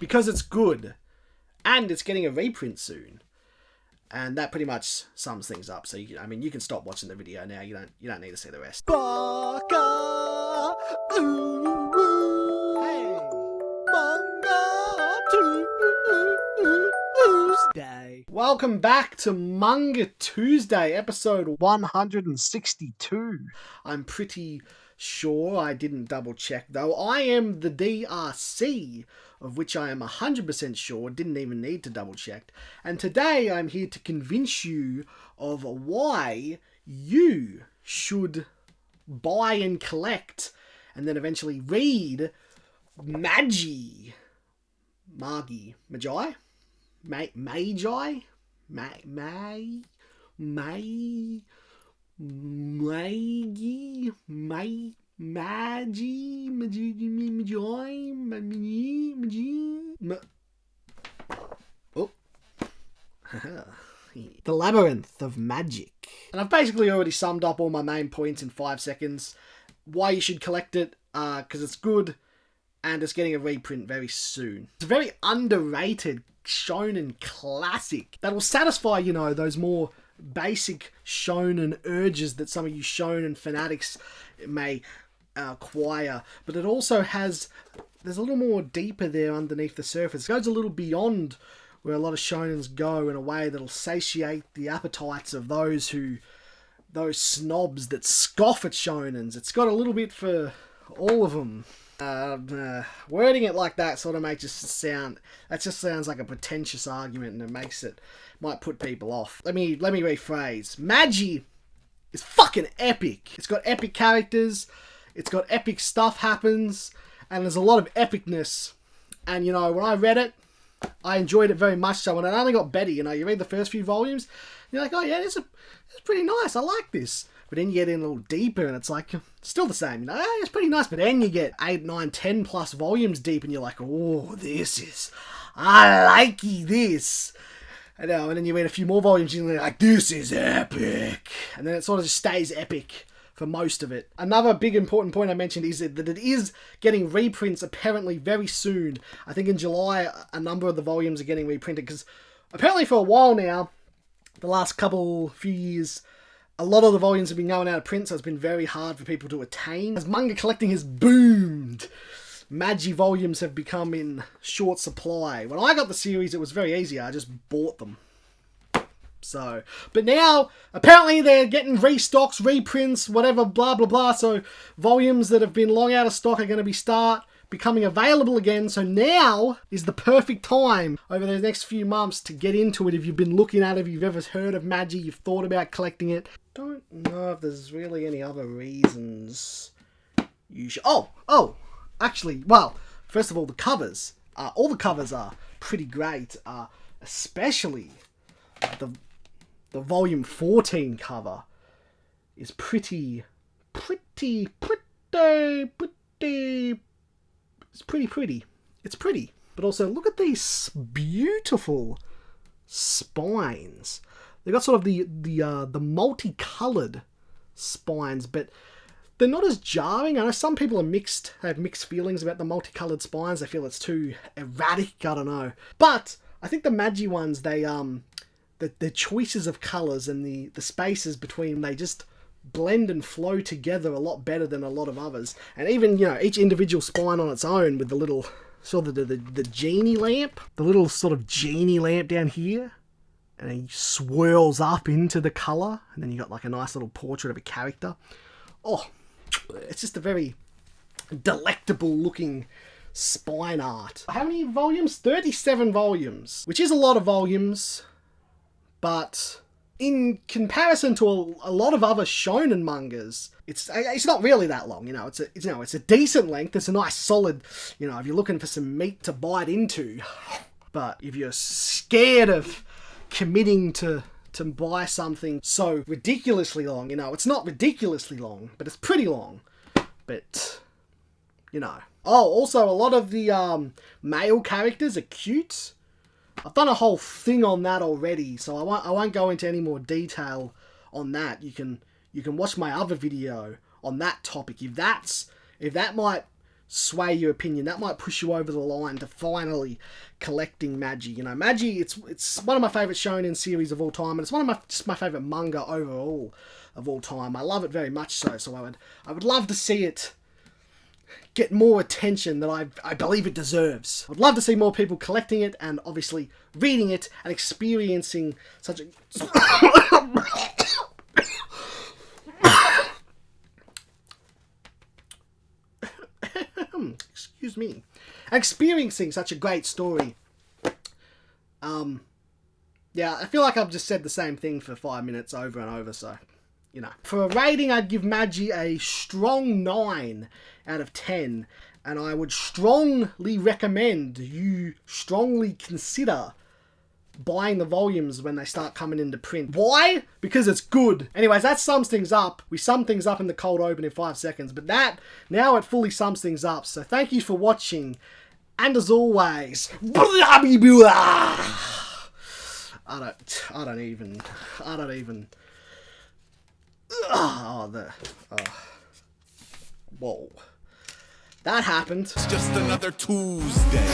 because it's good and it's getting a reprint soon. And that pretty much sums things up. So you can stop watching the video now. You don't need to see the rest. Baka Hey, Manga Tuesday. Welcome back to Manga Tuesday, episode 162. I'm pretty sure I didn't double check though. I am the DRC, of which I am 100% sure, didn't even need to double check. And today I'm here to convince you of why you should buy and collect and then eventually read Magi. The Labyrinth of Magic. And I've basically already summed up all my main points in 5 seconds. Why you should collect it, because it's good and it's getting a reprint very soon. It's a very underrated shonen classic that will satisfy, those more basic shonen urges that some of you shonen fanatics may acquire, but it also there's a little more deeper there underneath the surface. It goes a little beyond where a lot of shonens go in a way that'll satiate the appetites of those snobs that scoff at shonens. It's got a little bit for all of them. Wording it like that sort of makes it sound, that just sounds like a pretentious argument, and might put people off. Let me rephrase. Magi is fucking epic. It's got epic characters, it's got epic stuff happens, and there's a lot of epicness. And when I read it, I enjoyed it very much so, and it only got better. You read the first few volumes, you're like, oh yeah, it's pretty nice, I like this. But then you get in a little deeper and it's like, still the same, it's pretty nice. But then you get 8, 9, 10 plus volumes deep and you're like, oh, I like this. And then you read a few more volumes and you're like, this is epic. And then it sort of just stays epic for most of it. Another big important point I mentioned is that it is getting reprints apparently very soon. I think in July, a number of the volumes are getting reprinted because apparently for a while now, the last few years, a lot of the volumes have been going out of print, so it's been very hard for people to attain. As manga collecting has boomed, Magi volumes have become in short supply. When I got the series, it was very easy. I just bought them. So, but now, apparently they're getting restocks, reprints, whatever, blah, blah, blah. So, volumes that have been long out of stock are going to becoming available again. So now is the perfect time over the next few months to get into it. If you've been looking at it, if you've ever heard of Magi, you've thought about collecting it. Don't know if there's really any other reasons you should. Actually, well, first of all, the covers. All the covers are pretty great, especially the volume 14 cover is pretty. It's pretty pretty. It's pretty. But also, look at these beautiful spines. They've got sort of the multicolored spines, but they're not as jarring. I know some people have mixed feelings about the multicolored spines. They feel it's too erratic. I don't know. But I think the Magi ones, the choices of colors and the spaces between, they just blend and flow together a lot better than a lot of others. And even, each individual spine on its own with the little, sort of the genie lamp, the little sort of genie lamp down here, and then he swirls up into the color, and then you got like a nice little portrait of a character. Oh, it's just a very delectable looking spine art. How many volumes? 37 volumes, which is a lot of volumes, but in comparison to a lot of other shonen mangas, it's not really that long. It's a decent length. It's a nice solid, if you're looking for some meat to bite into. But if you're scared of committing to buy something so ridiculously long, it's not ridiculously long, but it's pretty long. But also a lot of the male characters are cute. I've done a whole thing on that already, so I won't go into any more detail on that. You can watch my other video on that topic. If that might sway your opinion. That might push you over the line to finally collecting Magi. You know, Magi, it's one of my favourite shonen series of all time, and it's one of just my favourite manga overall of all time. I love it very much so. So I would love to see it get more attention than I believe it deserves. I'd love to see more people collecting it and obviously reading it and experiencing such a excuse me, experiencing such a great story. Yeah, I feel like I've just said the same thing for 5 minutes over and over, so, you know. For a rating, I'd give Magi a strong 9 out of 10, and I would strongly recommend you strongly consider buying the volumes when they start coming into print. Why? Because it's good. Anyways, that sums things up. We summed things up in the cold open in 5 seconds, but now it fully sums things up. So thank you for watching, and as always, I don't even. Whoa. That happened. It's just another Tuesday.